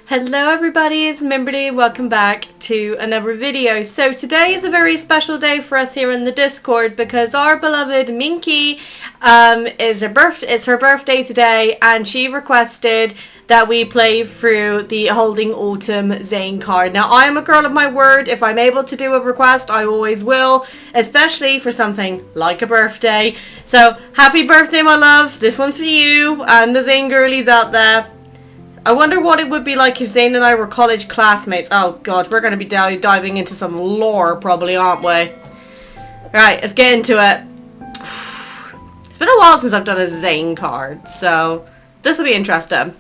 Hello everybody, it's Mimberly. Welcome back to another video. So today is a very special day for us here in the Discord because our beloved Minky it's her birthday today, and she requested that we play through the Holding Autumn Zayne card. Now I am a girl of my word. If I'm able to do a request, I always will, especially for something like a birthday. So happy birthday, my love. This one's for you and the Zayne girlies out there. I wonder what it would be like if Zayne and I were college classmates. Oh god, we're going to be diving into some lore probably, aren't we? Right, let's get into it. It's been a while since I've done a Zayne card, so this will be interesting.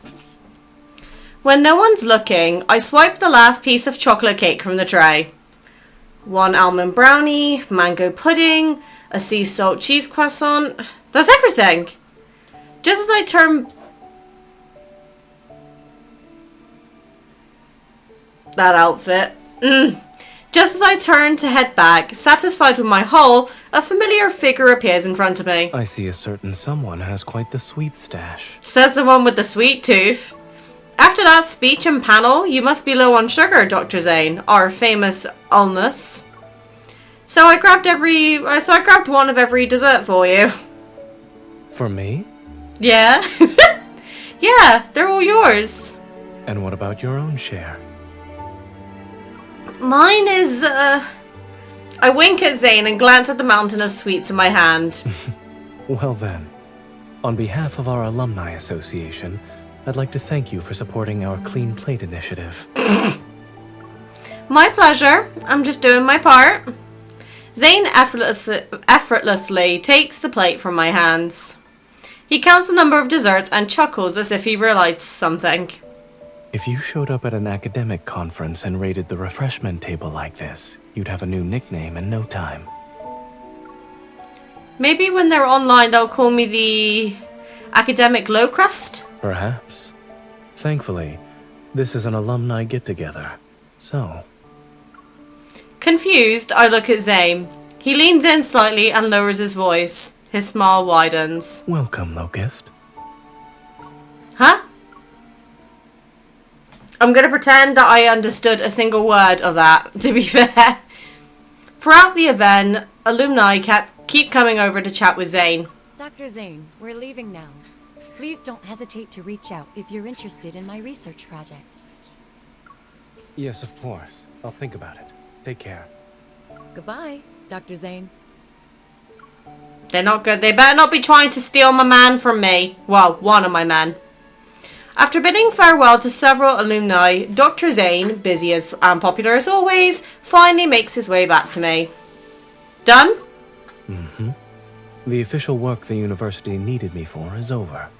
When no one's looking, I swipe the last piece of chocolate cake from the tray. One almond brownie, mango pudding, a sea salt cheese croissant. That's everything. Just as I turn... that outfit. Just as I turn to head back, satisfied with my haul, a familiar figure appears in front of me. I see a certain someone has quite the sweet stash. Says the one with the sweet tooth. After that speech and panel, you must be low on sugar, Dr. Zayne, our famous illness. So I grabbed one of every dessert for you. For me? Yeah. Yeah, they're all yours. And what about your own share? Mine is, I wink at Zayne and glance at the mountain of sweets in my hand. Well then, on behalf of our Alumni Association, I'd like to thank you for supporting our Clean Plate initiative. My pleasure. I'm just doing my part. Zayne effortlessly takes the plate from my hands. He counts the number of desserts and chuckles as if he realized something. If you showed up at an academic conference and raided the refreshment table like this, you'd have a new nickname in no time. Maybe when they're online they'll call me the academic low crust? Perhaps. Thankfully, this is an alumni get-together, so... Confused, I look at Zayne. He leans in slightly and lowers his voice. His smile widens. Welcome, Locust. Huh? I'm going to pretend that I understood a single word of that, to be fair. Throughout the event, alumni keep coming over to chat with Zayne. Dr. Zayne, we're leaving now. Please don't hesitate to reach out if you're interested in my research project. Yes, of course. I'll think about it. Take care. Goodbye, Dr. Zayne. They're not good. They better not be trying to steal my man from me. Well, one of my men. After bidding farewell to several alumni, Dr. Zayne, busy and popular as always, finally makes his way back to me. Done? Mm-hmm. The official work the university needed me for is over.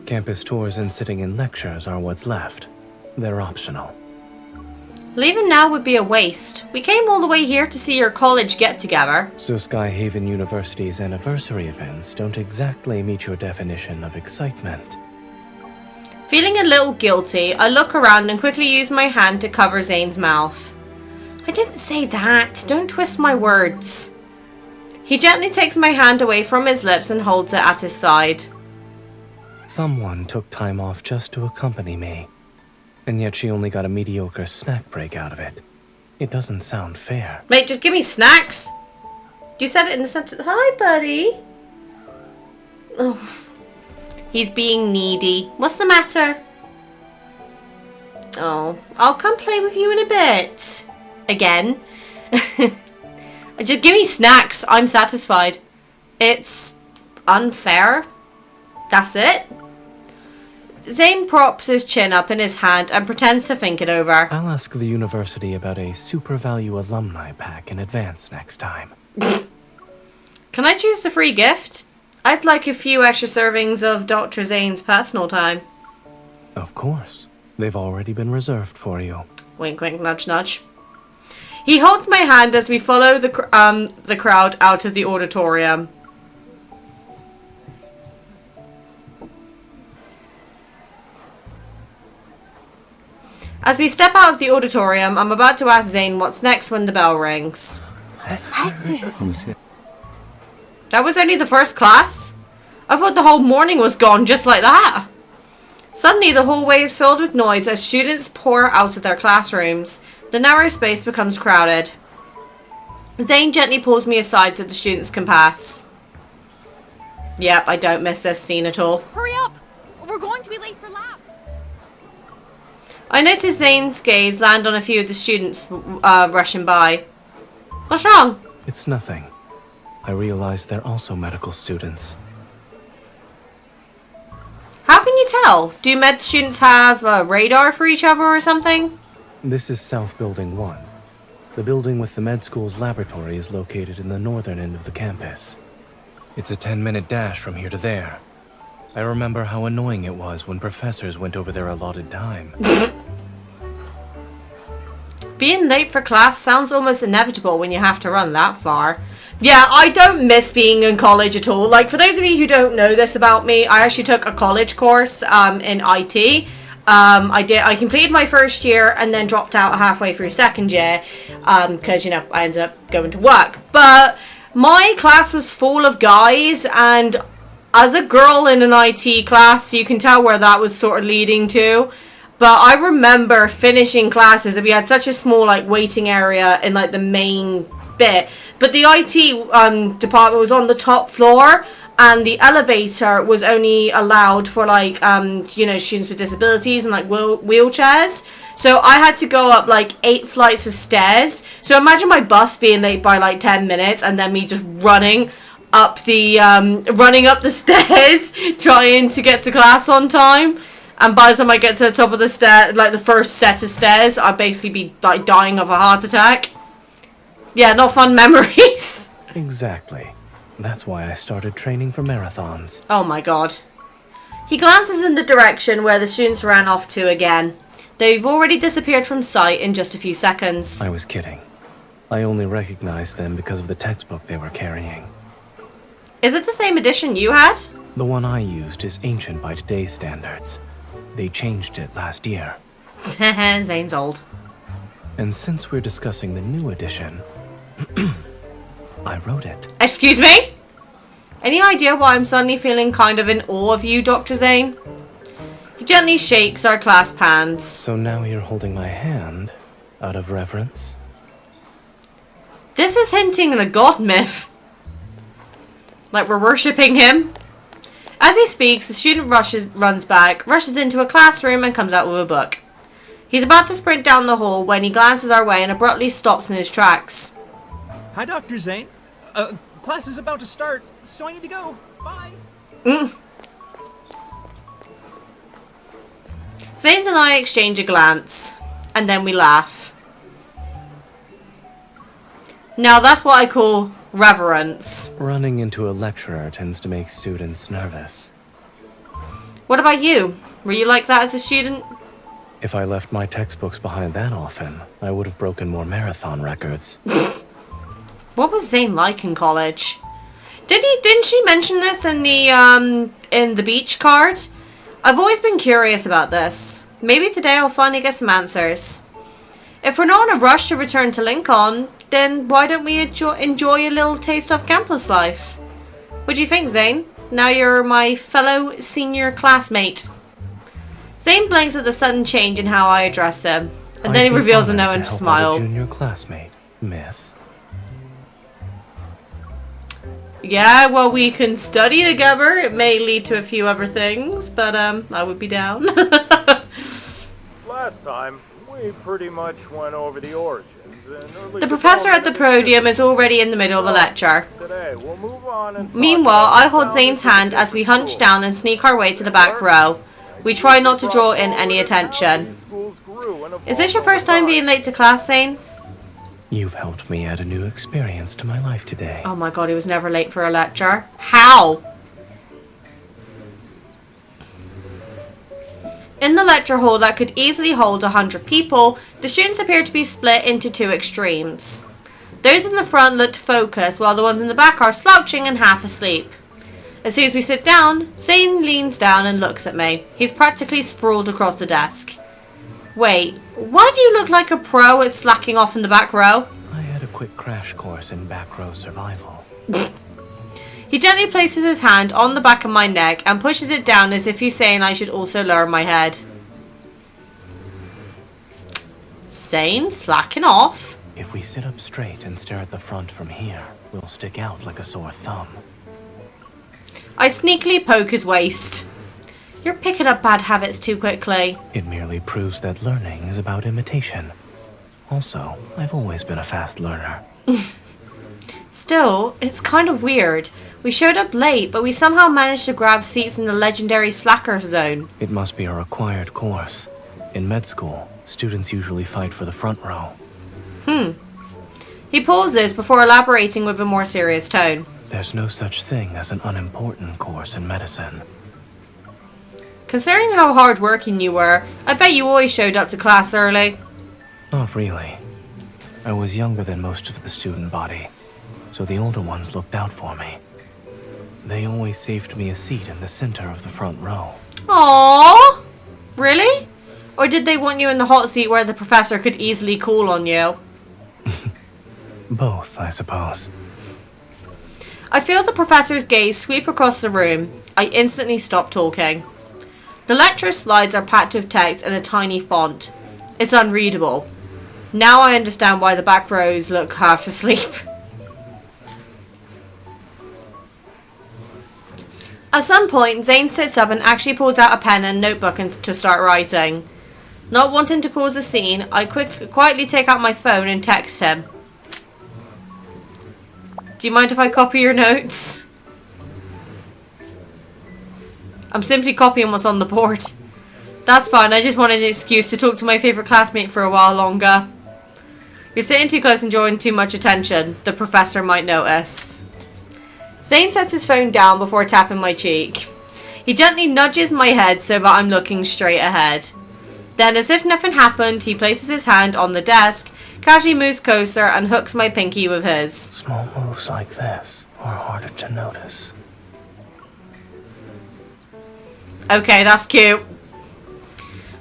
Campus tours and sitting in lectures are what's left. They're optional. Leaving now would be a waste. We came all the way here to see your college get-together. So Skyhaven University's anniversary events don't exactly meet your definition of excitement. Feeling a little guilty, I look around and quickly use my hand to cover Zayne's mouth. I didn't say that. Don't twist my words. He gently takes my hand away from his lips and holds it at his side. Someone took time off just to accompany me, and yet she only got a mediocre snack break out of it. It doesn't sound fair. Mate, just give me snacks. You said it in the sentence. Hi, buddy. Oh. He's being needy. What's the matter? Oh, I'll come play with you in a bit. Again. Just give me snacks. I'm satisfied. It's unfair. That's it. Zayne props his chin up in his hand and pretends to think it over. I'll ask the university about a super value alumni pack in advance next time. Can I choose the free gift? I'd like a few extra servings of Dr. Zayne's personal time. Of course. They've already been reserved for you. Wink, wink, nudge, nudge. He holds my hand as we follow the crowd out of the auditorium. As we step out of the auditorium, I'm about to ask Zayne what's next when the bell rings. That was only the first class? I thought the whole morning was gone just like that. Suddenly, the hallway is filled with noise as students pour out of their classrooms. The narrow space becomes crowded. Zayne gently pulls me aside so the students can pass. Yep, I don't miss this scene at all. Hurry up! We're going to be late for lab. I notice Zayne's gaze land on a few of the students rushing by. What's wrong? It's nothing. I realize they're also medical students. How can you tell? Do med students have a radar for each other or something? This is South Building 1. The building with the med school's laboratory is located in the northern end of the campus. It's a 10-minute dash from here to there. I remember how annoying it was when professors went over their allotted time. Being late for class sounds almost inevitable when you have to run that far. Yeah, I don't miss being in college at all. Like, for those of you who don't know this about me, I actually took a college course in IT. I completed my first year and then dropped out halfway through second year because, you know, I ended up going to work. But my class was full of guys, and as a girl in an IT class, you can tell where that was sort of leading to. But I remember finishing classes and we had such a small like waiting area in like the main bit. But the IT department was on the top floor, and the elevator was only allowed for like you know, students with disabilities and like wheelchairs. So I had to go up like 8 flights of stairs. So imagine my bus being late by like 10 minutes and then me just running up the stairs trying to get to class on time. And by the time I get to the top of the stair, like the first set of stairs, I'd basically be like dying of a heart attack. Yeah, not fun memories. Exactly. That's why I started training for marathons. Oh my god. He glances in the direction where the students ran off to again. They've already disappeared from sight in just a few seconds. I was kidding. I only recognized them because of the textbook they were carrying. Is it the same edition you had? The one I used is ancient by today's standards. They changed it last year. Zayne's old. And since we're discussing the new edition, I wrote it. Excuse me? Any idea why I'm suddenly feeling kind of in awe of you, Dr. Zayne? He gently shakes our clasped hands. So now you're holding my hand out of reverence? This is hinting at a god myth. Like we're worshipping him. As he speaks, the student runs back, rushes into a classroom and comes out with a book. He's about to sprint down the hall when he glances our way and abruptly stops in his tracks. Hi, Dr. Zayne. Class is about to start, so I need to go. Bye. Zayne and I exchange a glance, and then we laugh. Now that's what I call reverence. Running into a lecturer tends to make students nervous. What about you? Were you like that as a student? If I left my textbooks behind that often, I would have broken more marathon records. What was Zayne like in college? Didn't she mention this in the beach card? I've always been curious about this. Maybe today I'll finally get some answers. If we're not in a rush to return to Lincoln, then why don't we enjoy a little taste of campus life? What do you think, Zayne? Now you're my fellow senior classmate. Zayne blinks at the sudden change in how I address him, and then he reveals a knowing smile. Junior classmate, miss. Yeah, well, we can study together. It may lead to a few other things, but I would be down. Last time, we pretty much went over the origins. The professor at the podium is already in the middle of a lecture. Today, we'll move on and Meanwhile, I hold Zayne's hand as we hunch down and sneak our way to the back row. We try not to draw in any attention. Is this your first time being late to class, Zayne? You've helped me add a new experience to my life today. Oh my god, he was never late for a lecture. How? In the lecture hall that could easily hold 100 people, the students appear to be split into two extremes. Those in the front look focused, while the ones in the back are slouching and half asleep. As soon as we sit down, Zayne leans down and looks at me. He's practically sprawled across the desk. Wait, why do you look like a pro at slacking off in the back row? I had a quick crash course in back row survival. He gently places his hand on the back of my neck and pushes it down as if he's saying I should also lower my head. Zayne, slacking off. If we sit up straight and stare at the front from here, we'll stick out like a sore thumb. I sneakily poke his waist. You're picking up bad habits too quickly. It merely proves that learning is about imitation. Also, I've always been a fast learner. Still, it's kind of weird. We showed up late, but we somehow managed to grab seats in the legendary slacker zone. It must be a required course. In med school, students usually fight for the front row. He pauses before elaborating with a more serious tone. There's no such thing as an unimportant course in medicine. Considering how hard-working you were, I bet you always showed up to class early. Not really. I was younger than most of the student body, so the older ones looked out for me. They always saved me a seat in the center of the front row. Aww! Really? Or did they want you in the hot seat where the professor could easily call on you? Both, I suppose. I feel the professor's gaze sweep across the room. I instantly stop talking. The lecture slides are packed with text in a tiny font. It's unreadable. Now I understand why the back rows look half asleep. At some point, Zayne sits up and actually pulls out a pen and notebook to start writing. Not wanting to cause a scene, I quietly take out my phone and text him. Do you mind if I copy your notes? I'm simply copying what's on the board. That's fine, I just wanted an excuse to talk to my favourite classmate for a while longer. You're sitting too close and drawing too much attention. The professor might notice. Zayne sets his phone down before tapping my cheek. He gently nudges my head so that I'm looking straight ahead. Then, as if nothing happened, he places his hand on the desk, casually moves closer and hooks my pinky with his. Small moves like this are harder to notice. Okay, that's cute.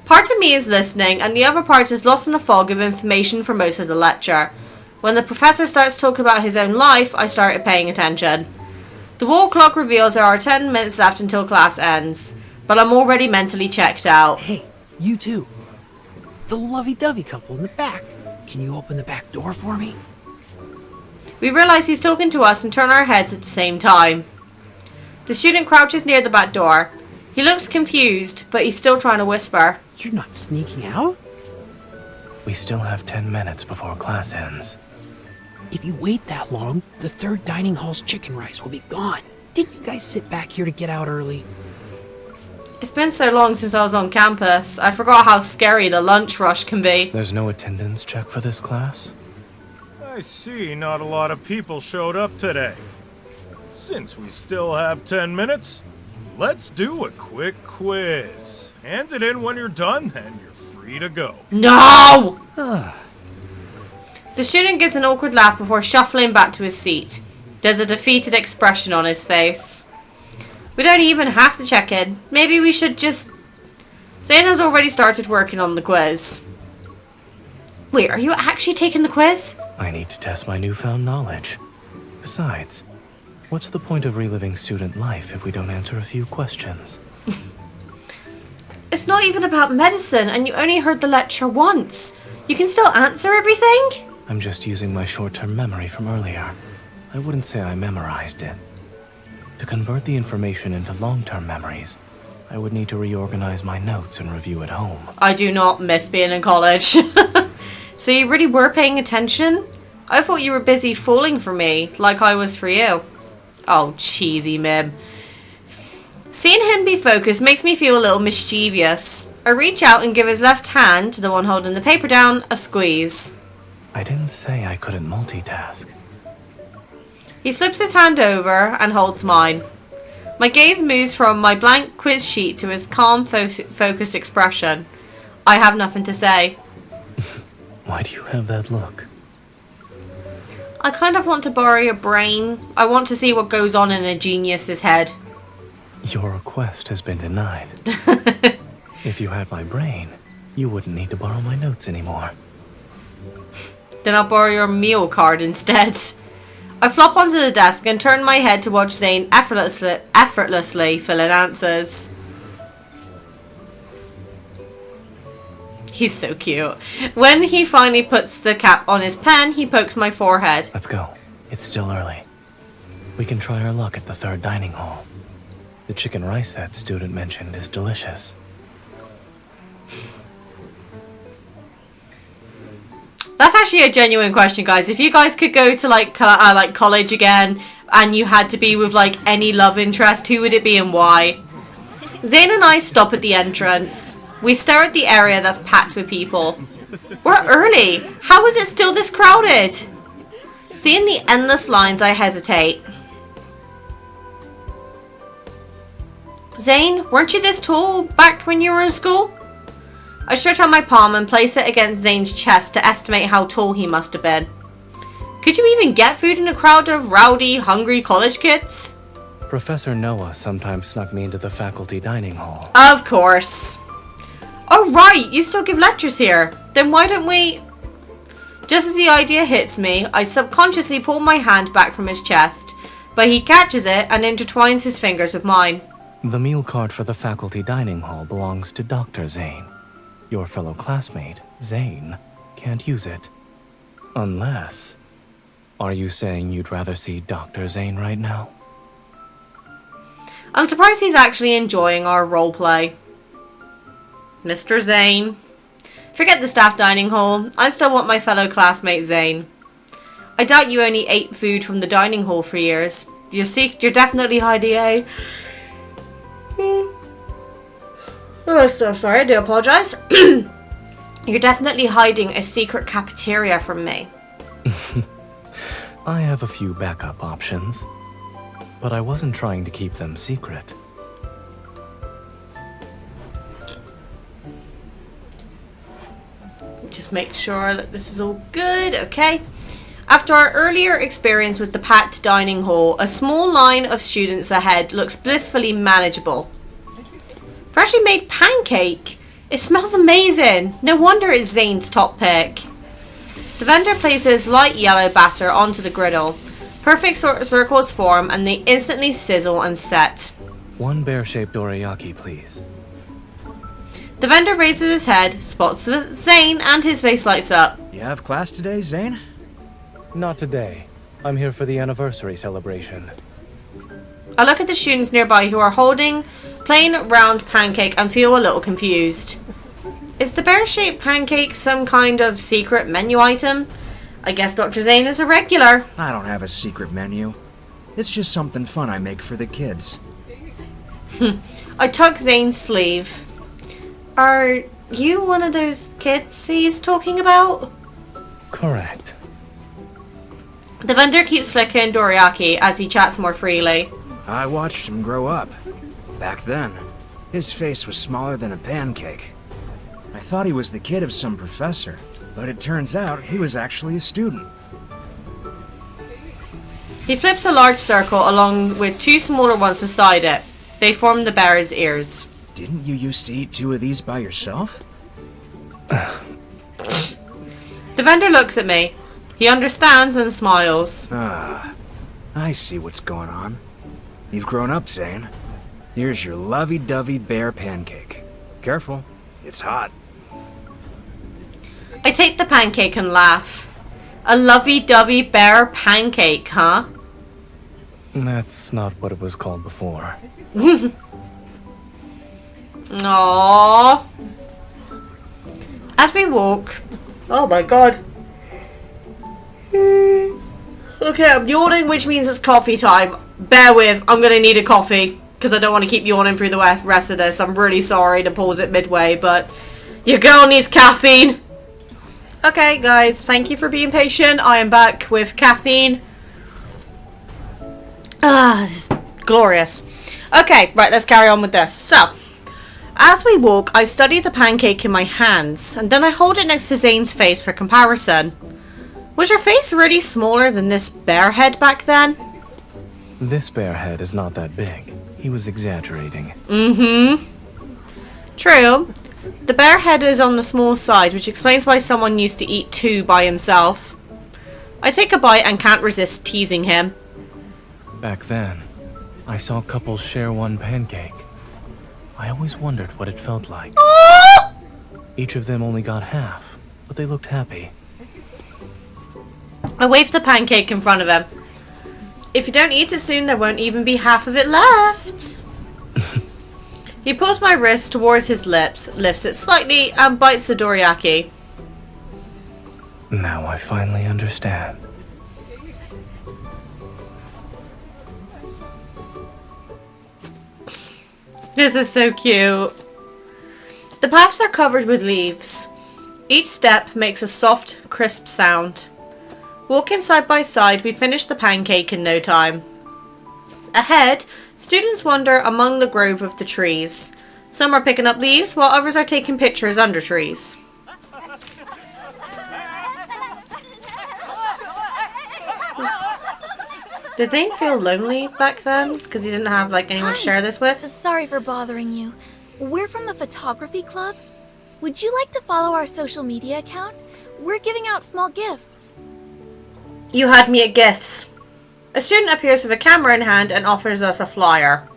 Part of me is listening, and the other part is lost in a fog of information for most of the lecture. When the professor starts talking about his own life, I started paying attention. The wall clock reveals there are 10 minutes left until class ends, but I'm already mentally checked out. Hey, you two. The lovey-dovey couple in the back. Can you open the back door for me? We realize he's talking to us and turn our heads at the same time. The student crouches near the back door. He looks confused, but he's still trying to whisper. You're not sneaking out? We still have 10 minutes before class ends. If you wait that long, the third dining hall's chicken rice will be gone. Didn't you guys sit back here to get out early? It's been so long since I was on campus, I forgot how scary the lunch rush can be. There's no attendance check for this class? I see not a lot of people showed up today. Since we still have 10 minutes, let's do a quick quiz. Hand it in when you're done, and you're free to go. No! The student gives an awkward laugh before shuffling back to his seat. There's a defeated expression on his face. We don't even have to check in. Maybe we should just... Zayne has already started working on the quiz. Wait, are you actually taking the quiz? I need to test my newfound knowledge. Besides, what's the point of reliving student life if we don't answer a few questions? It's not even about medicine, and you only heard the lecture once. You can still answer everything? I'm just using my short-term memory from earlier. I wouldn't say I memorized it. To convert the information into long-term memories, I would need to reorganize my notes and review at home. I do not miss being in college. So you really were paying attention? I thought you were busy falling for me, like I was for you. Oh, cheesy Mim. Seeing him be focused makes me feel a little mischievous. I reach out and give his left hand, the one holding the paper down, a squeeze. I didn't say I couldn't multitask. He flips his hand over and holds mine. My gaze moves from my blank quiz sheet to his calm, focused expression. I have nothing to say. Why do you have that look? I kind of want to borrow your brain. I want to see what goes on in a genius's head. Your request has been denied. If you had my brain, you wouldn't need to borrow my notes anymore. Then I'll borrow your meal card instead. I flop onto the desk and turn my head to watch Zayne effortlessly fill in answers. He's so cute. When he finally puts the cap on his pen, he pokes my forehead. Let's go. It's still early. We can try our luck at the third dining hall. The chicken rice that student mentioned is delicious. That's actually a genuine question, guys. If you guys could go to like college again and you had to be with like any love interest, who would it be and why? Zayne and I stop at the entrance. We stare at the area that's packed with people. We're early. How is it still this crowded? Seeing the endless lines, I hesitate. Zayne, weren't you this tall back when you were in school? I stretch out my palm and place it against Zayne's chest to estimate how tall he must have been. Could you even get food in a crowd of rowdy, hungry college kids? Professor Noah sometimes snuck me into the faculty dining hall. Of course. Oh right, you still give lectures here. Then why don't we... Just as the idea hits me, I subconsciously pull my hand back from his chest, but he catches it and intertwines his fingers with mine. The meal card for the faculty dining hall belongs to Dr. Zayne. Your fellow classmate, Zayne, can't use it. Unless... Are you saying you'd rather see Dr. Zayne right now? I'm surprised he's actually enjoying our roleplay. Mr. Zayne. Forget the staff dining hall. I still want my fellow classmate Zayne. I doubt you only ate food from the dining hall for years. You're definitely hiding a... Oh, so sorry, I do apologize. You're definitely hiding a secret cafeteria from me. I have a few backup options, but I wasn't trying to keep them secret. Just make sure that this is all good, okay? After our earlier experience with the packed dining hall, a small line of students ahead looks blissfully manageable. Freshly made pancake! It smells amazing! No wonder it's Zayne's top pick. The vendor places light yellow batter onto the griddle. Perfect circles form and they instantly sizzle and set. One bear-shaped dorayaki, please. The vendor raises his head, spots Zayne, and his face lights up. You have class today, Zayne? Not today. I'm here for the anniversary celebration. I look at the students nearby who are holding plain round pancake and feel a little confused. Is the bear-shaped pancake some kind of secret menu item? I guess Dr. Zayne is a regular. I don't have a secret menu. It's just something fun I make for the kids. I tug Zayne's sleeve. Are you one of those kids he's talking about? Correct. The vendor keeps flicking dorayaki as he chats more freely. I watched him grow up. Back then, his face was smaller than a pancake. I thought he was the kid of some professor, but it turns out he was actually a student. He flips a large circle along with two smaller ones beside it. They form the bear's ears. Didn't you used to eat 2 of these by yourself? The vendor looks at me. He understands and smiles. Ah, I see what's going on. You've grown up, Zayne. Here's your lovey-dovey bear pancake. Careful, it's hot. I take the pancake and laugh. A lovey-dovey bear pancake, huh? That's not what it was called before. Aww. As we walk... Oh my god. Okay, I'm yawning, which means it's coffee time. Bear with, I'm gonna need a coffee. Because I don't want to keep yawning through the rest of this. I'm really sorry to pause it midway, but... Your girl needs caffeine. Okay, guys, thank you for being patient. I am back with caffeine. Ah, this is glorious. Okay, right, let's carry on with this. So, as we walk, I study the pancake in my hands, and then I hold it next to Zayne's face for comparison. Was your face really smaller than this bear head back then? This bear head is not that big. He was exaggerating. Mm-hmm. True. The bear head is on the small side, which explains why someone used to eat 2 by himself. I take a bite and can't resist teasing him. Back then, I saw couples share one pancake. I always wondered what it felt like. Each of them only got half, but they looked happy. I waved the pancake in front of him. If you don't eat it soon, there won't even be half of it left. He pulls my wrist towards his lips, lifts it slightly, and bites the dorayaki. Now I finally understand. This is so cute. The paths are covered with leaves. Each step makes a soft, crisp sound. Walking side by side, we finish the pancake in no time. Ahead, students wander among the grove of the trees. Some are picking up leaves, while others are taking pictures under trees. Did Zayne feel lonely back then? Because he didn't have like anyone to share this with? Sorry for bothering you. We're from the photography club. Would you like to follow our social media account? We're giving out small gifts. You had me at gifts. A student appears with a camera in hand and offers us a flyer.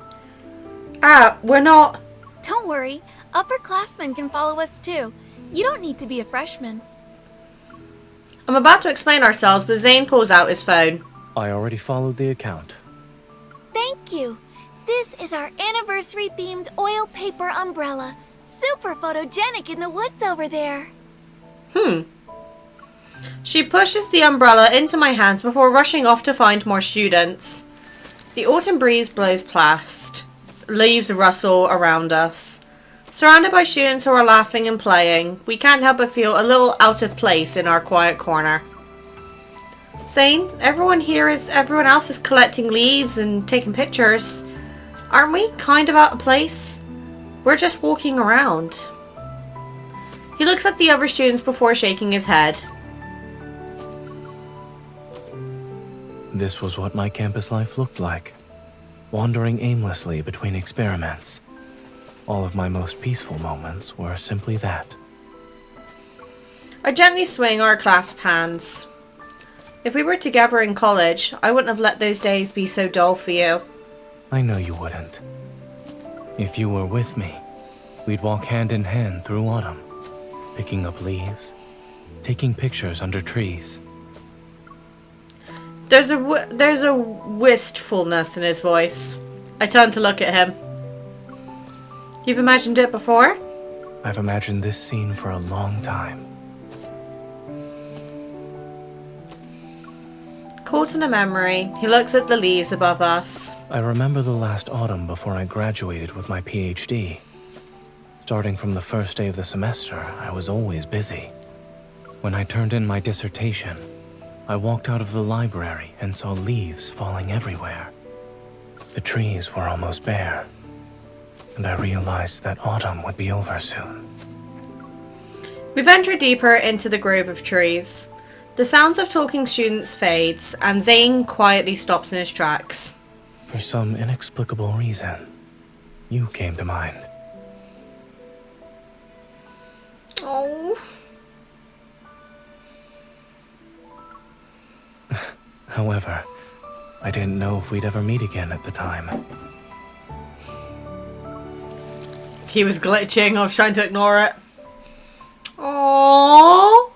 We're not... Don't worry, upperclassmen can follow us too. You don't need to be a freshman. I'm about to explain ourselves, but Zayne pulls out his phone. I already followed the account. Thank you. This is our anniversary-themed oil paper umbrella. Super photogenic in the woods over there. She pushes the umbrella into my hands before rushing off to find more students. The autumn breeze blows past. Leaves rustle around us. Surrounded by students who are laughing and playing, we can't help but feel a little out of place in our quiet corner. Zayne, everyone else is collecting leaves and taking pictures. Aren't we kind of out of place? We're just walking around. He looks at the other students before shaking his head. This was what my campus life looked like. Wandering aimlessly between experiments. All of my most peaceful moments were simply that. I gently swing our clasped hands. If we were together in college, I wouldn't have let those days be so dull for you. I know you wouldn't. If you were with me, we'd walk hand in hand through autumn, picking up leaves, taking pictures under trees. There's a wistfulness in his voice. I turn to look at him. You've imagined it before? I've imagined this scene for a long time. Caught in a memory, he looks at the leaves above us. I remember the last autumn before I graduated with my PhD. Starting from the first day of the semester, I was always busy. When I turned in my dissertation, I walked out of the library and saw leaves falling everywhere. The trees were almost bare, and I realized that autumn would be over soon. We venture deeper into the grove of trees. The sounds of talking students fades, and Zayne quietly stops in his tracks. For some inexplicable reason, you came to mind. Oh. However, I didn't know if we'd ever meet again at the time. He was glitching. I was trying to ignore it. Aww.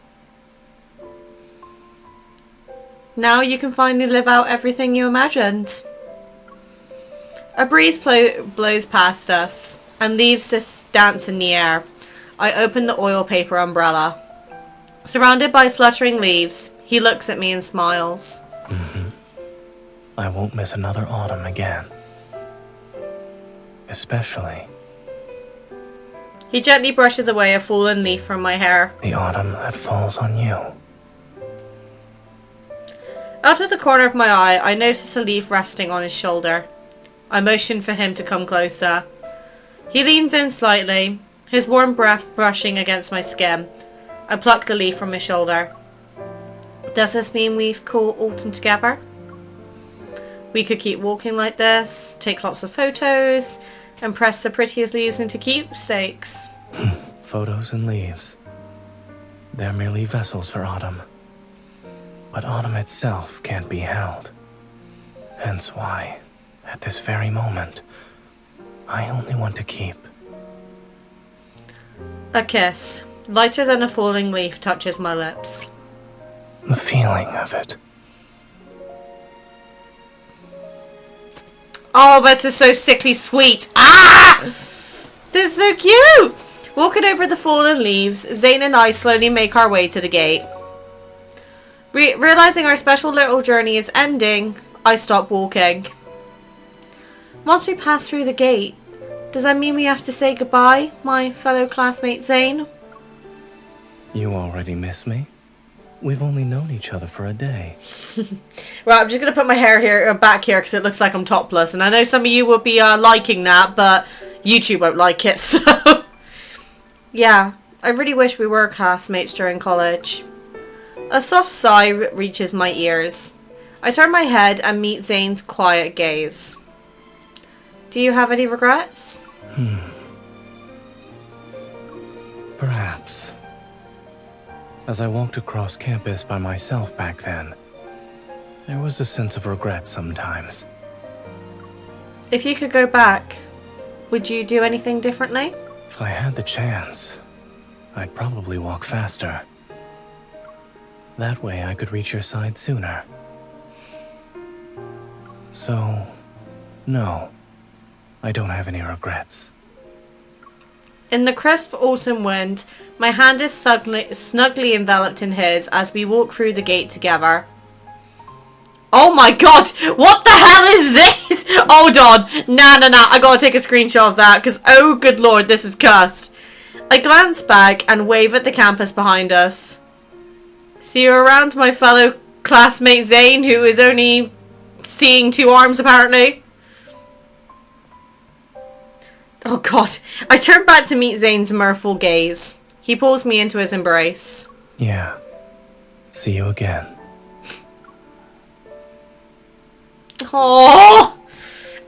Now you can finally live out everything you imagined. A breeze blows past us, and leaves just dance in the air. I open the oil paper umbrella. Surrounded by fluttering leaves, he looks at me and smiles. I won't miss another autumn again. Especially He gently brushes away a fallen leaf from my hair. the autumn that falls on you. Out of the corner of my eye, I notice a leaf resting on his shoulder. I motion for him to come closer. He leans in slightly, his warm breath brushing against my skin. I pluck the leaf from his shoulder. Does this mean we've caught autumn together? We could keep walking like this, take lots of photos, and press the prettiest leaves into keepsakes. Photos and leaves. They're merely vessels for autumn. but Autumn itself can't be held. Hence why, at this very moment, I only want to keep. A kiss, lighter than a falling leaf, touches my lips. The feeling of it. Oh, this is so sickly sweet. Ah! This is so cute! Walking over the fallen leaves, Zayne and I slowly make our way to the gate. Realizing our special little journey is ending, I stop walking. Once we pass through the gate, does that mean we have to say goodbye, my fellow classmate Zayne? You already miss me? We've only known each other for a day. Right, I'm just going to put my hair here back here because it looks like I'm topless. And I know some of you will be liking that, but YouTube won't like it, so... Yeah, I really wish we were classmates during college. A soft sigh reaches my ears. I turn my head and meet Zayne's quiet gaze. Do you have any regrets? Perhaps. As I walked across campus by myself back then, there was a sense of regret sometimes. If you could go back, would you do anything differently? If I had the chance, I'd probably walk faster. That way I could reach your side sooner. So, no, I don't have any regrets. In the crisp autumn wind, my hand is snugly enveloped in his as we walk through the gate together. Oh my god! What the hell is this? Hold on. Nah. I gotta take a screenshot of that because, oh good lord, this is cursed. I glance back and wave at the campus behind us. See you around, my fellow classmate Zayne, who is only seeing 2 arms apparently. Oh god. I turn back to meet Zayne's mirthful gaze. He pulls me into his embrace. Yeah. See you again. Oh!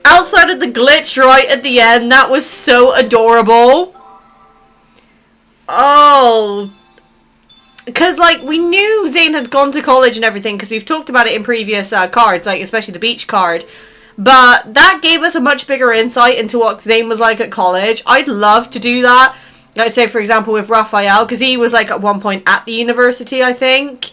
Outside of the glitch right at the end, that was so adorable. Oh. Because, like, we knew Zayne had gone to college and everything, because we've talked about it in previous cards, like, especially the beach card. But that gave us a much bigger insight into what Zayne was like at college. I'd love to do that. Like, say, for example, with Raphael, because he was, like, at one point at the university, I think.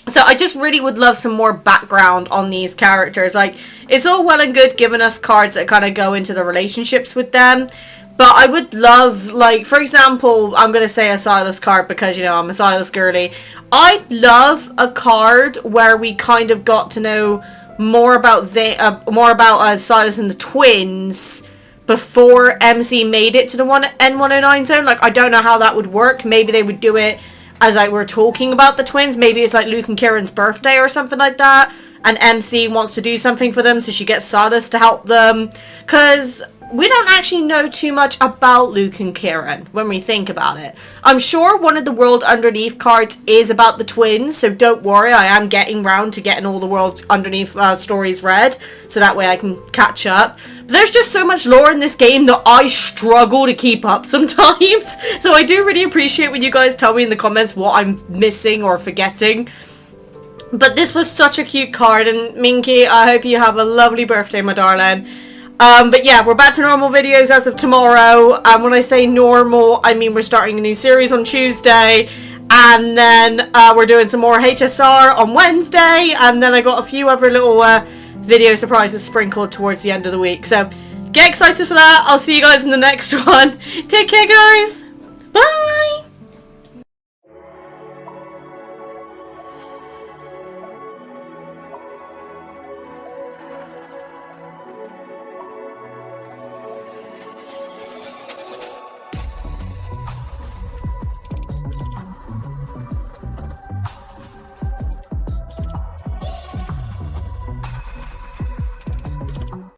So I just really would love some more background on these characters. Like, it's all well and good giving us cards that kind of go into the relationships with them. But I would love, like, for example, I'm going to say a Silas card because, you know, I'm a Silas girly. I'd love a card where we kind of got to know more about Silas and the twins before MC made it to the N109 zone. Like, I don't know how that would work. Maybe they would do it as like we're talking about the twins. Maybe it's like Luke and Kieran's birthday or something like that, and MC wants to do something for them, so she gets Silas to help them. Because we don't actually know too much about Luke and Kieran when we think about it. I'm sure one of the World Underneath cards is about the twins, so don't worry, I am getting round to getting all the World Underneath stories read, so that way I can catch up. But there's just so much lore in this game that I struggle to keep up sometimes. So I do really appreciate when you guys tell me in the comments what I'm missing or forgetting. But this was such a cute card, and Minky, I hope you have a lovely birthday, my darling. But yeah, we're back to normal videos as of tomorrow. And when I say normal, I mean we're starting a new series on Tuesday. And then we're doing some more HSR on Wednesday. And then I got a few other little video surprises sprinkled towards the end of the week. So get excited for that. I'll see you guys in the next one. Take care, guys. Bye.